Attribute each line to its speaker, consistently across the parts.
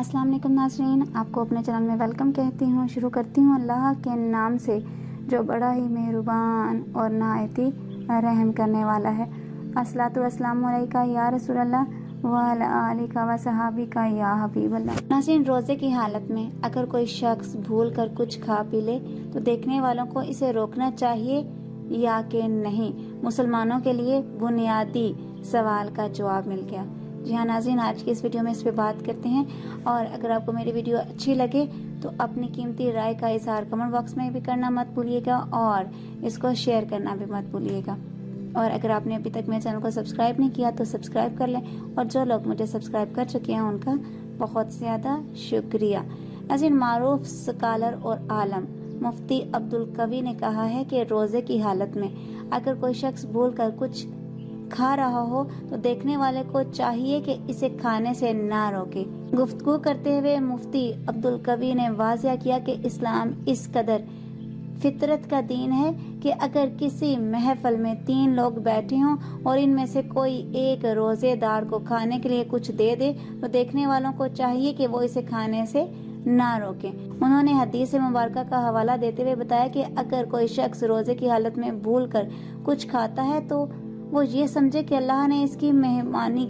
Speaker 1: अस्सलाम वालेकुम नाज़रीन, आपको अपने चैनल में वेलकम कहती हूँ। शुरू करती हूँ अल्लाह के नाम से जो बड़ा ही मेहरबान और नहायती रहम करने वाला है। अस्सलातु वस्सलामु अलैका या रसूल अल्लाह व अला आलिका व सहाबिका या हबीब अल्लाह। नाज़रीन, रोज़े की हालत में अगर कोई शख्स भूल कर कुछ खा पी ले तो देखने वालों को इसे रोकना चाहिए या कि नहीं। मुसलमानों के लिए बुनियादी सवाल का जवाब मिल गया। जी हाँ नाज़रीन, आज की इस वीडियो में इस पे बात करते हैं। और अगर आपको मेरी वीडियो अच्छी लगे तो अपनी कीमती राय का इज़हार कमेंट बॉक्स में भी करना मत भूलिएगा और इसको शेयर करना भी मत भूलिएगा। और अगर आपने अभी तक मेरे चैनल को सब्सक्राइब नहीं किया तो सब्सक्राइब कर लें, और जो लोग मुझे सब्सक्राइब कर चुके हैं उनका बहुत ज़्यादा शुक्रिया। नाज़रीन, मारूफ स्कॉलर और आलम मुफ्ती अब्दुल कवी ने कहा है कि रोज़े की हालत में अगर कोई शख्स भूल कर कुछ खा रहा हो तो देखने वाले को चाहिए कि इसे खाने से ना रोके। गुफ्तगू करते हुए मुफ्ती अब्दुल कवी ने वाज़िया किया कि इस्लाम इस कदर फितरत का दीन है कि अगर किसी महफिल में 3 लोग बैठे हों और इनमें से कोई एक रोजेदार को खाने के लिए कुछ दे दे तो देखने वालों को चाहिए कि वो इसे खाने से ना रोकें। उन्होंने हदीस मुबारक का हवाला देते हुए बताया कि अगर कोई शख्स रोजे की हालत में भूल कर कुछ खाता है तो वो ये समझे कि अल्लाह ने इसकी मेहमानी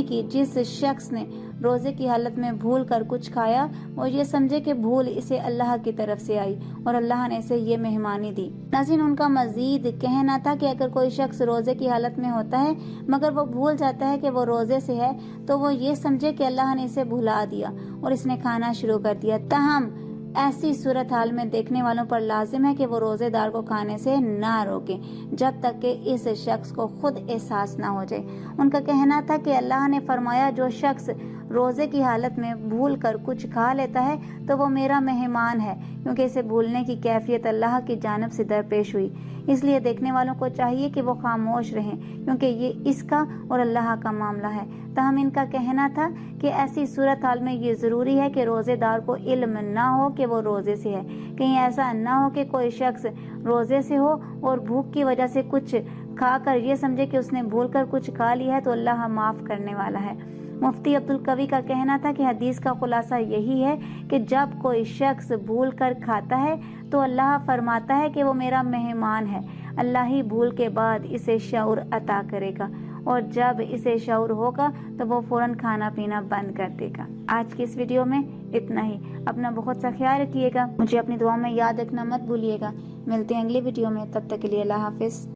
Speaker 1: की। जिस शख्स ने रोजे की हालत में भूल कर कुछ खाया वो ये समझे कि भूल इसे अल्लाह की तरफ से आई और अल्लाह ने इसे ये मेहमानी दी। नाज़रीन, उनका मजीद कहना था कि अगर कोई शख्स रोजे की हालत में होता है मगर वो भूल जाता है कि वो रोजे से है तो वो ये समझे कि अल्लाह ने इसे भुला दिया और इसने खाना शुरू कर दिया। ताहम ऐसी सूरत हाल में देखने वालों पर लाजिम है कि वो रोजेदार को खाने से ना रोकें जब तक कि इस शख्स को खुद एहसास ना हो जाए। उनका कहना था कि अल्लाह ने फरमाया, जो शख्स रोजे की हालत में भूल कर कुछ खा लेता है तो वो मेरा मेहमान है, क्योंकि इसे भूलने की कैफियत अल्लाह की जानिब से दरपेश हुई। इसलिए देखने वालों को चाहिए कि वो खामोश रहें, क्योंकि ये इसका और अल्लाह का मामला है। ताहम इनका कहना था कि ऐसी सूरत हाल में ये ज़रूरी है कि रोज़ेदार को इल्म ना हो कि वो रोज़े से है। कहीं ऐसा ना हो कि कोई शख्स रोज़े से हो और भूख की वजह से कुछ खाकर ये समझे कि उसने भूल कर कुछ खा लिया है तो अल्लाह माफ़ करने वाला है। मुफ्ती अब्दुल कवी का कहना था कि हदीस का खुलासा यही है कि जब कोई शख्स भूल कर खाता है तो अल्लाह फरमाता है कि वो मेरा मेहमान है। अल्लाह ही भूल के बाद इसे शऊर अता करेगा और जब इसे शऊर होगा तो वो फौरन खाना पीना बंद कर देगा। आज की इस वीडियो में इतना ही। अपना बहुत सा ख्याल रखिएगा, मुझे अपनी दुआ में याद रखना मत भूलिएगा। मिलते हैं अगली वीडियो में, तब तक के लिए अल्लाह हाफिज़।